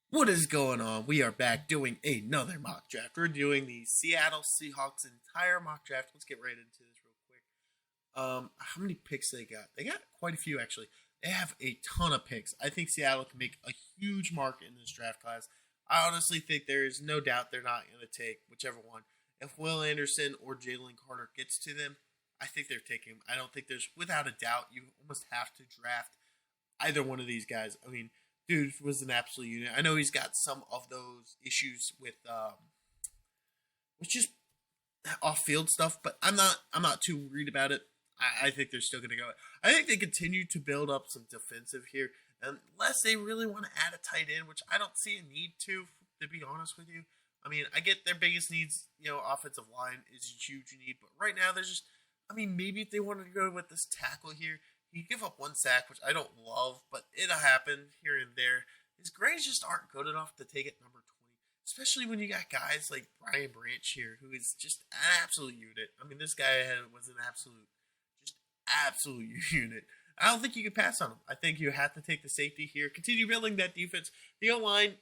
What is going on? We are back doing another mock draft. We're doing the Seattle Seahawks entire mock draft. Let's get right into this real quick. How many picks they got? They got quite a few actually. They have a ton of picks. I think Seattle can make a huge mark in this draft class. I honestly think there is no doubt they're not going to take whichever one. If Will Anderson or Jalen Carter gets to them, I think they're taking him. I don't think there's, without a doubt, you almost have to draft either one of these guys. I mean, dude was an absolute unit. I know he's got some of those issues with just off field stuff, but I'm not too worried about it. I think they're still going to go. I think they continue to build up some defensive here, unless they really want to add a tight end, which I don't see a need to be honest with you. I mean, I get their biggest needs, offensive line is a huge need, but right now there's just, I mean, maybe if they wanted to go with this tackle here, he give up one sack, which I don't love, but it'll happen here and there. His grades just aren't good enough to take it number 20, especially when you got guys like Brian Branch here, who is just an absolute unit. I mean, this guy was an just absolute unit. I don't think you can pass on him. I think you have to take the safety here. Continue building that defense. The O line,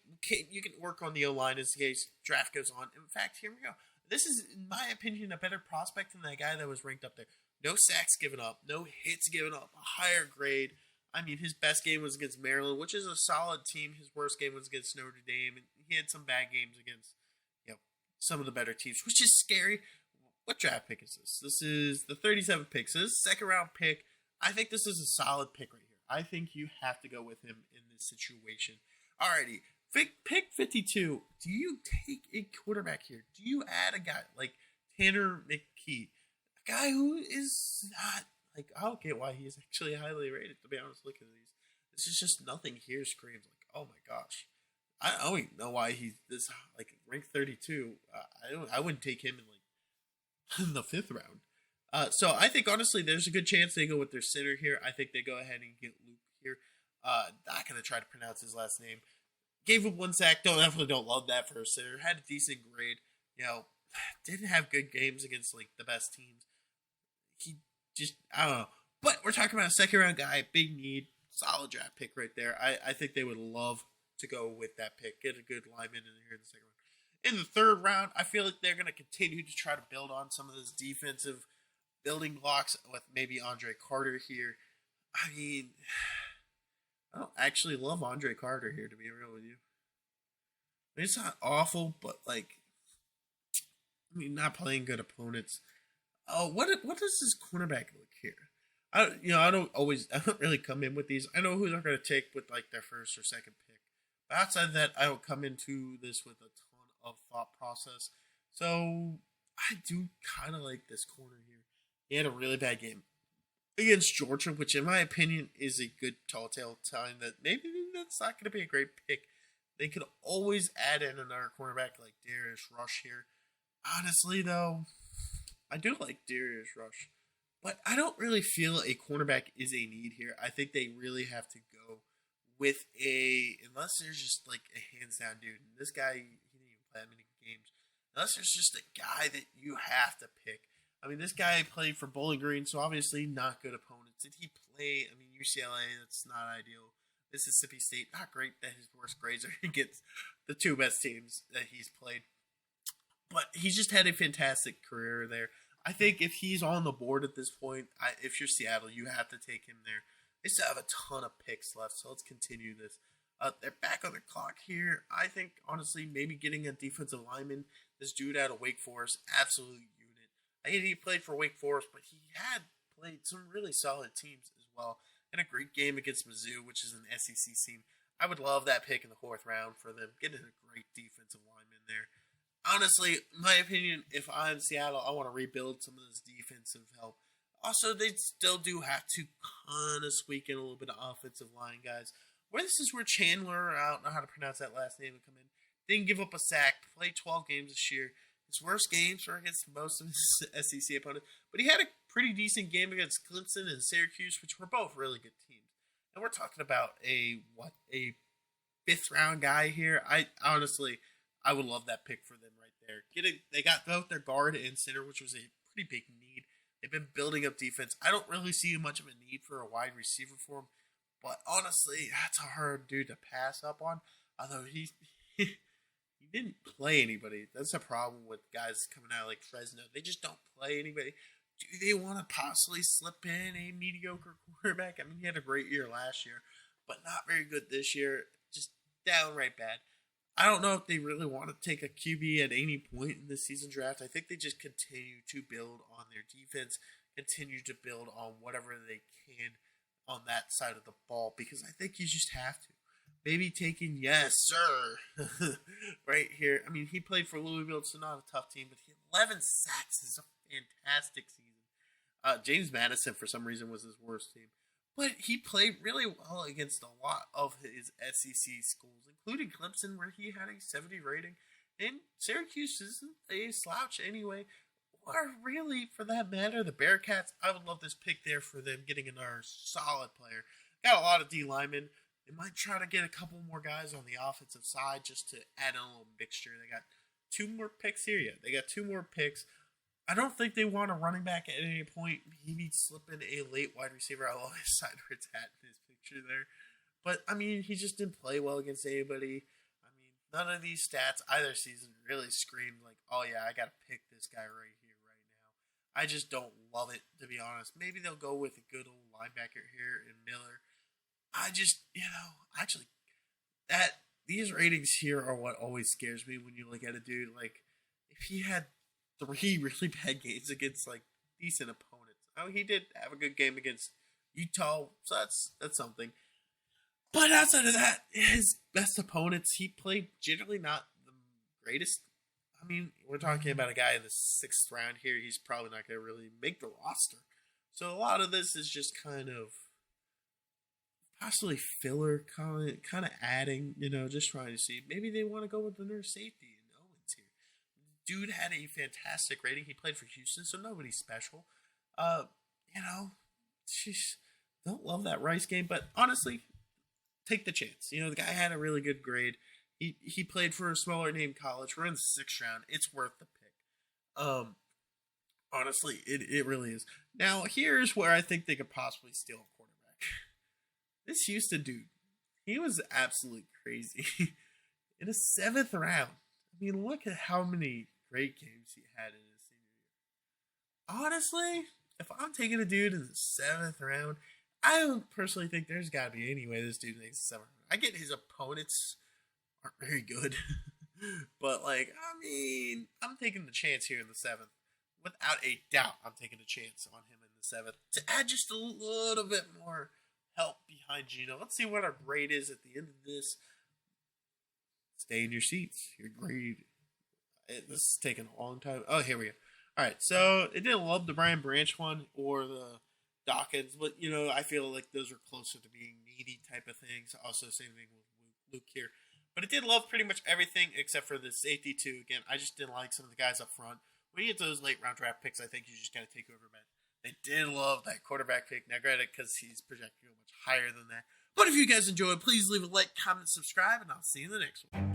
you can work on the O line as the case draft goes on. In fact, here we go. This is, in my opinion, a better prospect than that guy that was ranked up there. No sacks given up, no hits given up, a higher grade. I mean, his best game was against Maryland, which is a solid team. His worst game was against Notre Dame, and he had some bad games against, some of the better teams, which is scary. What draft pick is this? This is the 37th pick. So this is a second round pick. I think this is a solid pick right here. I think you have to go with him in this situation. Alrighty. Pick 52. Do you take a quarterback here? Do you add a guy like Tanner McKee? A guy who is not, like, I don't get why he's actually highly rated, to be honest. Look at these. This is just nothing here screams like, oh my gosh. I don't even know why he's this, like, ranked 32. I wouldn't take him in, like, in the fifth round. So I think honestly, there's a good chance they go with their center here. I think they go ahead and get Luke here. Not gonna try to pronounce his last name. Gave up one sack. Definitely don't love that for a center. Had a decent grade. Didn't have good games against like the best teams. He just, I don't know. But we're talking about a second round guy, big need, solid draft pick right there. I think they would love to go with that pick. Get a good lineman in here in the second round. In the third round, I feel like they're going to continue to try to build on some of this defensive building blocks with maybe Andre Carter here. I mean, I don't actually love Andre Carter here, to be real with you. I mean, it's not awful, but like, I mean, not playing good opponents. Oh, what does this cornerback look here? I don't really come in with these. I know who they're going to take with like their first or second pick. But outside of that, I don't come into this with a ton of thought process. So I do kind of like this corner here. He had a really bad game against Georgia, which in my opinion is a good telltale sign that maybe that's not going to be a great pick. They could always add in another cornerback like Darius Rush here. Honestly, though, I do like Darius Rush, but I don't really feel a cornerback is a need here. I think they really have to go with unless there's just like a hands down dude. And this guy, he didn't even play that many games. Unless there's just a guy that you have to pick. I mean, this guy played for Bowling Green, so obviously not good opponents. Did he play? I mean, UCLA, that's not ideal. Mississippi State, not great that his worst grades are against the two best teams that he's played. But he's just had a fantastic career there. I think if he's on the board at this point, if you're Seattle, you have to take him there. They still have a ton of picks left, so let's continue this. They're back on the clock here. I think, honestly, maybe getting a defensive lineman, this dude out of Wake Forest, absolute unit. I think he played for Wake Forest, but he had played some really solid teams as well. And a great game against Mizzou, which is an SEC team. I would love that pick in the fourth round for them. Getting a great defensive lineman there. Honestly, my opinion, if I'm Seattle, I want to rebuild some of this defensive help. Also, they still do have to kind of squeak in a little bit of offensive line, guys. Where this is where Chandler, I don't know how to pronounce that last name, would come in. Didn't give up a sack. Played 12 games this year. His worst games were against most of his SEC opponents. But he had a pretty decent game against Clemson and Syracuse, which were both really good teams. And we're talking about a fifth round guy here. I would love that pick for them right there. They got both their guard and center, which was a pretty big need. They've been building up defense. I don't really see much of a need for a wide receiver for him, but honestly, that's a hard dude to pass up on. Although he didn't play anybody. That's a problem with guys coming out like Fresno. They just don't play anybody. Do they want to possibly slip in a mediocre quarterback? I mean, he had a great year last year, but not very good this year. Just downright bad. I don't know if they really want to take a QB at any point in the season draft. I think they just continue to build on their defense, continue to build on whatever they can on that side of the ball, because I think you just have to. Maybe taking, yes, sir, right here. I mean, he played for Louisville. It's not a tough team, but 11 sacks is a fantastic season. James Madison, for some reason, was his worst team. But he played really well against a lot of his SEC schools, including Clemson, where he had a 70 rating. And Syracuse isn't a slouch anyway. Or really, for that matter, the Bearcats. I would love this pick there for them, getting another solid player. Got a lot of D linemen. They might try to get a couple more guys on the offensive side just to add in a little mixture. They got 2 more picks here yet. They got 2 more picks. I don't think they want a running back at any point. Maybe slip in a late wide receiver. I love his sideways hat in his picture there. But, I mean, he just didn't play well against anybody. I mean, none of these stats either season really screamed like, oh, yeah, I got to pick this guy right here, right now. I just don't love it, to be honest. Maybe they'll go with a good old linebacker here in Miller. I just, actually, these ratings here are what always scares me when you look at a dude. Like, if he had 3 really bad games against, like, decent opponents. Oh, he did have a good game against Utah, so that's something. But outside of that, his best opponents, he played generally not the greatest. I mean, we're talking about a guy in the 6th round here. He's probably not going to really make the roster. So a lot of this is just kind of possibly filler, kind of adding, just trying to see. Maybe they want to go with the nurse safety. Dude had a fantastic rating. He played for Houston, so nobody's special. Don't love that Rice game, but honestly, take the chance. The guy had a really good grade. He played for a smaller name college. We're in the 6th round. It's worth the pick. Honestly, it really is. Now, here's where I think they could possibly steal a quarterback. This Houston dude, he was absolutely crazy. In the 7th round. I mean, look at how many great games he had in his senior year. Honestly, if I'm taking a dude in the 7th round, I don't personally think there's got to be any way this dude makes the 7th round. I get his opponents aren't very good. But, I'm taking the chance here in the 7th. Without a doubt, I'm taking a chance on him in the 7th. To add just a little bit more help behind Gino. Let's see what our grade is at the end of this. Stay in your seats. Your grade. This is taking a long time. Oh, here we go. All right, so it didn't love the Brian Branch one or the Dawkins, but, I feel like those are closer to being needy type of things. Also, same thing with Luke here. But it did love pretty much everything except for the safety, too. Again, I just didn't like some of the guys up front. When you get those late round draft picks, I think you just got to take over, man. They did love that quarterback pick. Now, granted, because he's projected much higher than that. But if you guys enjoyed, please leave a like, comment, subscribe, and I'll see you in the next one.